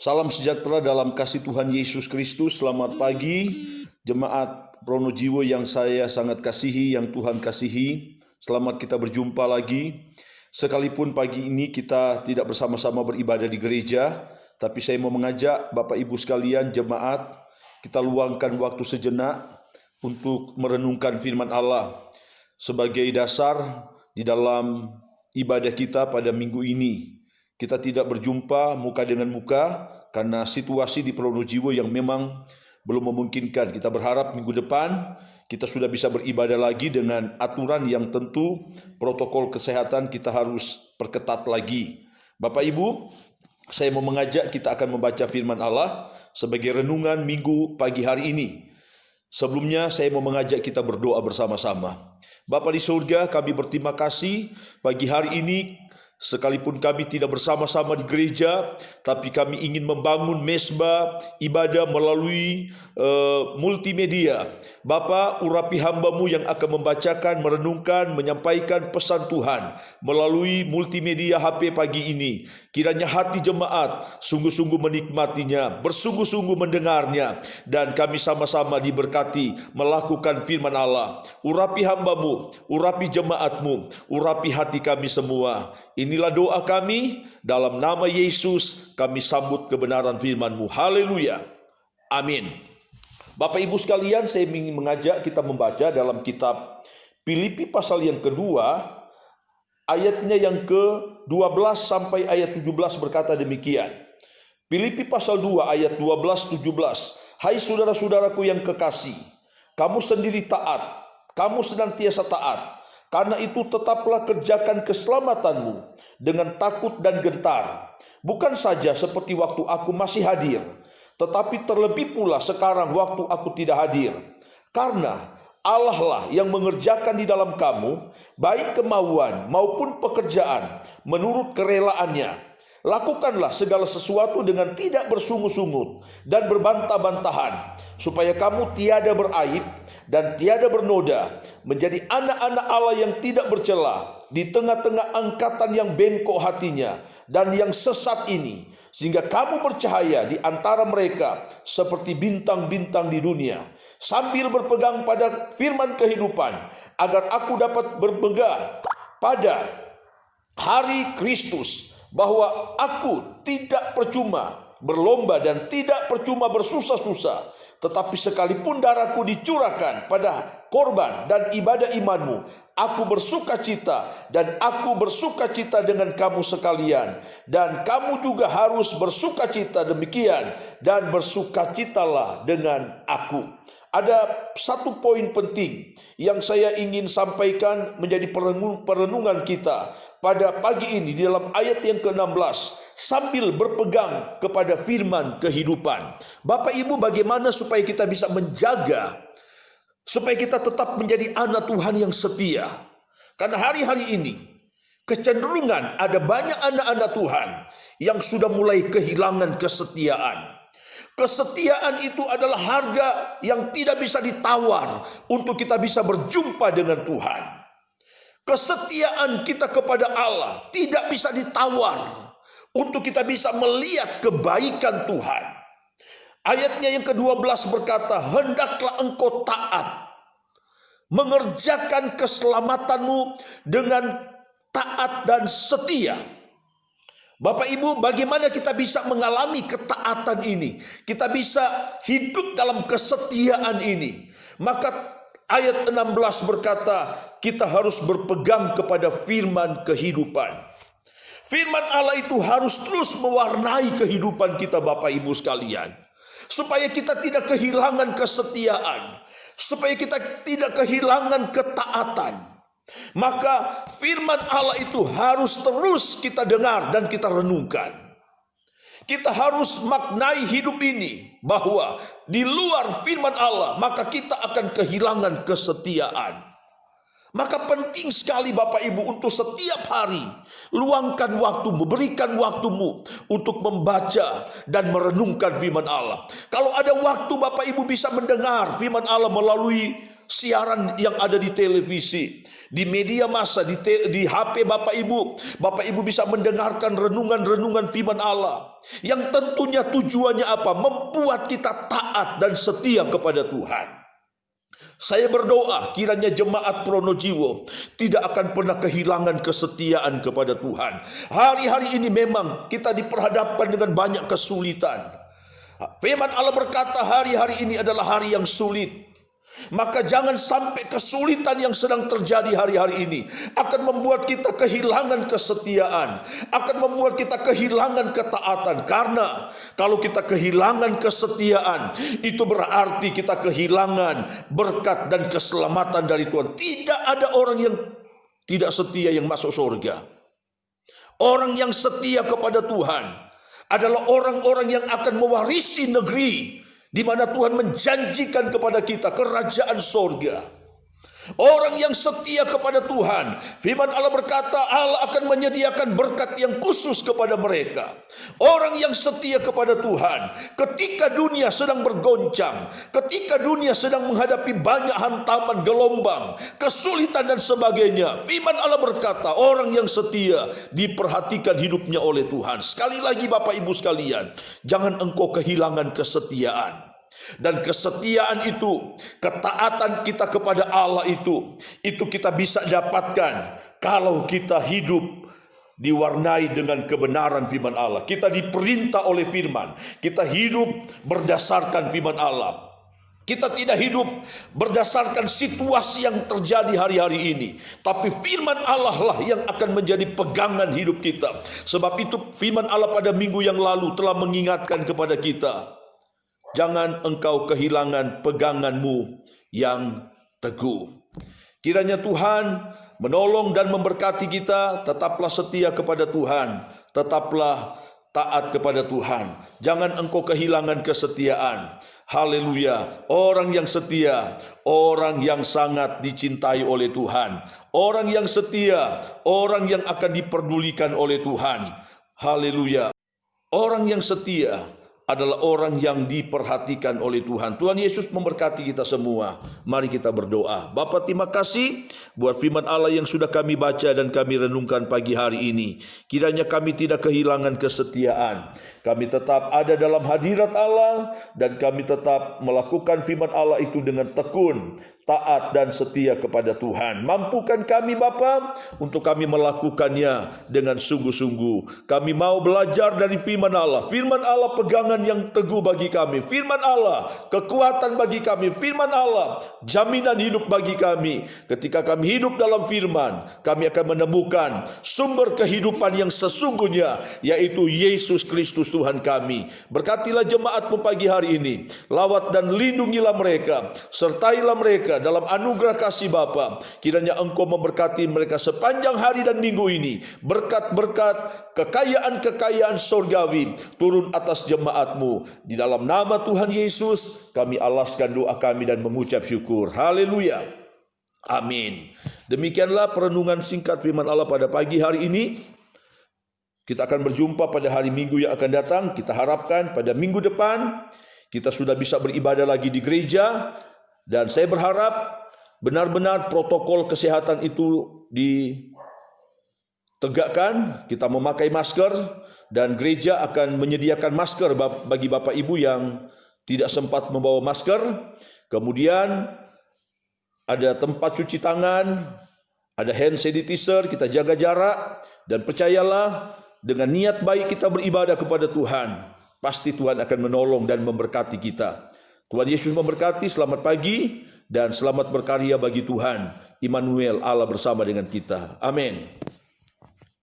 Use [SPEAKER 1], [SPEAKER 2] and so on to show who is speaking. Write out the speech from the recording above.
[SPEAKER 1] Salam sejahtera dalam kasih Tuhan Yesus Kristus. Selamat pagi jemaat Pronojiwo yang saya sangat kasihi, yang Tuhan kasihi. Selamat kita berjumpa lagi. Sekalipun pagi ini kita tidak bersama-sama beribadah di gereja, tapi saya mau mengajak Bapak Ibu sekalian jemaat, kita luangkan waktu sejenak untuk merenungkan firman Allah sebagai dasar di dalam ibadah kita pada minggu ini. Kita tidak berjumpa muka dengan muka karena situasi di Pronojiwo yang memang belum memungkinkan. Kita berharap minggu depan kita sudah bisa beribadah lagi dengan aturan yang tentu protokol kesehatan kita harus perketat lagi. Bapak Ibu, saya mau mengajak kita akan membaca firman Allah sebagai renungan minggu pagi hari ini. Sebelumnya saya mau mengajak kita berdoa bersama-sama. Bapa di surga, kami berterima kasih pagi hari ini. Sekalipun kami tidak bersama-sama di gereja, tapi kami ingin membangun mesbah ibadah melalui multimedia. Bapa, urapi hamba-Mu yang akan membacakan, merenungkan, menyampaikan pesan Tuhan melalui multimedia HP pagi ini. Kiranya hati jemaat sungguh-sungguh menikmatinya, bersungguh-sungguh mendengarnya, dan kami sama-sama diberkati melakukan firman Allah. Urapi hamba-Mu, urapi jemaat-Mu, urapi hati kami semua. Inilah doa kami, dalam nama Yesus kami sambut kebenaran firman-Mu. Haleluya. Amin. Bapak Ibu sekalian, saya ingin mengajak kita membaca dalam kitab Filipi pasal yang kedua, ayatnya yang ke-12 sampai ayat 17 berkata demikian. Filipi pasal 2 ayat 12-17. Hai saudara-saudaraku yang kekasih, kamu sendiri taat, kamu senantiasa taat. Karena itu tetaplah kerjakan keselamatanmu dengan takut dan gentar. Bukan saja seperti waktu aku masih hadir, tetapi terlebih pula sekarang waktu aku tidak hadir. Karena Allah lah yang mengerjakan di dalam kamu, baik kemauan maupun pekerjaan, menurut kerelaannya. Lakukanlah segala sesuatu dengan tidak bersungut-sungut dan berbantah-bantahan, supaya kamu tiada beraib dan tiada bernoda, menjadi anak-anak Allah yang tidak bercela di tengah-tengah angkatan yang bengkok hatinya dan yang sesat ini, sehingga kamu bercahaya di antara mereka seperti bintang-bintang di dunia, sambil berpegang pada firman kehidupan, agar aku dapat bermegah pada hari Kristus, bahwa aku tidak percuma berlomba dan tidak percuma bersusah-susah, tetapi sekalipun darahku dicurahkan pada korban dan ibadah imanmu, aku bersuka cita, dan aku bersuka cita dengan kamu sekalian, dan kamu juga harus bersuka cita demikian, dan bersukacitalah dengan aku. Ada satu poin penting yang saya ingin sampaikan menjadi perenungan kita pada pagi ini di dalam ayat yang ke-16, sambil berpegang kepada firman kehidupan. Bapak Ibu, bagaimana supaya kita bisa menjaga, supaya kita tetap menjadi anak Tuhan yang setia? Karena hari-hari ini kecenderungan ada banyak anak-anak Tuhan yang sudah mulai kehilangan kesetiaan. Kesetiaan itu adalah harga yang tidak bisa ditawar untuk kita bisa berjumpa dengan Tuhan. Kesetiaan kita kepada Allah tidak bisa ditawar untuk kita bisa melihat kebaikan Tuhan. Ayatnya yang ke-12 berkata, hendaklah engkau taat, mengerjakan keselamatanmu dengan taat dan setia. Bapak Ibu, bagaimana kita bisa mengalami ketaatan ini? Kita bisa hidup dalam kesetiaan ini. Maka ayat 16 berkata, kita harus berpegang kepada firman kehidupan. Firman Allah itu harus terus mewarnai kehidupan kita, Bapak Ibu sekalian, supaya kita tidak kehilangan kesetiaan, supaya kita tidak kehilangan ketaatan. Maka firman Allah itu harus terus kita dengar dan kita renungkan. Kita harus maknai hidup ini, bahwa di luar firman Allah maka kita akan kehilangan kesetiaan. Maka penting sekali Bapak Ibu untuk setiap hari luangkan waktumu, berikan waktumu untuk membaca dan merenungkan firman Allah. Kalau ada waktu Bapak Ibu bisa mendengar firman Allah melalui siaran yang ada di televisi, Di media massa, di HP Bapak Ibu bisa mendengarkan renungan-renungan firman Allah yang tentunya tujuannya apa? Membuat kita taat dan setia kepada Tuhan. Saya berdoa kiranya jemaat Pronojiwo tidak akan pernah kehilangan kesetiaan kepada Tuhan. Hari-hari ini memang kita diperhadapkan dengan banyak kesulitan. Firman Allah berkata hari-hari ini adalah hari yang sulit. Maka jangan sampai kesulitan yang sedang terjadi hari-hari ini akan membuat kita kehilangan kesetiaan, akan membuat kita kehilangan ketaatan. Karena kalau kita kehilangan kesetiaan, itu berarti kita kehilangan berkat dan keselamatan dari Tuhan. Tidak ada orang yang tidak setia yang masuk surga. Orang yang setia kepada Tuhan adalah orang-orang yang akan mewarisi negeri di mana Tuhan menjanjikan kepada kita kerajaan sorga. Orang yang setia kepada Tuhan, firman Allah berkata Allah akan menyediakan berkat yang khusus kepada mereka. Orang yang setia kepada Tuhan, ketika dunia sedang bergoncang, ketika dunia sedang menghadapi banyak hantaman, gelombang, kesulitan dan sebagainya, firman Allah berkata orang yang setia diperhatikan hidupnya oleh Tuhan. Sekali lagi Bapak Ibu sekalian, jangan engkau kehilangan kesetiaan. Dan kesetiaan itu, ketaatan kita kepada Allah itu kita bisa dapatkan kalau kita hidup diwarnai dengan kebenaran firman Allah. Kita diperintah oleh firman, kita hidup berdasarkan firman Allah. Kita tidak hidup berdasarkan situasi yang terjadi hari-hari ini, tapi firman Allah lah yang akan menjadi pegangan hidup kita. Sebab itu firman Allah pada minggu yang lalu telah mengingatkan kepada kita, jangan engkau kehilangan peganganmu yang teguh. Kiranya Tuhan menolong dan memberkati kita. Tetaplah setia kepada Tuhan, tetaplah taat kepada Tuhan. Jangan engkau kehilangan kesetiaan. Haleluya. Orang yang setia, orang yang sangat dicintai oleh Tuhan. Orang yang setia, orang yang akan diperdulikan oleh Tuhan. Haleluya. Orang yang setia adalah orang yang diperhatikan oleh Tuhan. Tuhan Yesus memberkati kita semua. Mari kita berdoa. Bapa, terima kasih buat firman Allah yang sudah kami baca dan kami renungkan pagi hari ini. Kiranya kami tidak kehilangan kesetiaan. Kami tetap ada dalam hadirat Allah dan kami tetap melakukan firman Allah itu dengan tekun, taat dan setia kepada Tuhan. Mampukan kami Bapa untuk kami melakukannya dengan sungguh-sungguh. Kami mau belajar dari firman Allah. Firman Allah pegangan yang teguh bagi kami. Firman Allah kekuatan bagi kami. Firman Allah jaminan hidup bagi kami. Ketika kami hidup dalam firman, kami akan menemukan sumber kehidupan yang sesungguhnya, yaitu Yesus Kristus Tuhan kami. Berkatilah jemaatmu pagi hari ini. Lawat dan lindungilah mereka. Sertailah mereka dalam anugerah kasih Bapa. Kiranya Engkau memberkati mereka sepanjang hari dan minggu ini. Berkat-berkat, kekayaan-kekayaan surgawi turun atas jemaatmu. Di dalam nama Tuhan Yesus kami alaskan doa kami dan mengucap syukur. Haleluya. Amin. Demikianlah perenungan singkat firman Allah pada pagi hari ini. Kita akan berjumpa pada hari Minggu yang akan datang. Kita harapkan pada minggu depan kita sudah bisa beribadah lagi di gereja. Dan saya berharap benar-benar protokol kesehatan itu ditegakkan. Kita memakai masker dan gereja akan menyediakan masker bagi Bapak Ibu yang tidak sempat membawa masker. Kemudian ada tempat cuci tangan, ada hand sanitizer, kita jaga jarak. Dan percayalah, dengan niat baik kita beribadah kepada Tuhan, pasti Tuhan akan menolong dan memberkati kita. Tuhan Yesus memberkati. Selamat pagi dan selamat berkarya bagi Tuhan. Immanuel, Allah bersama dengan kita. Amin.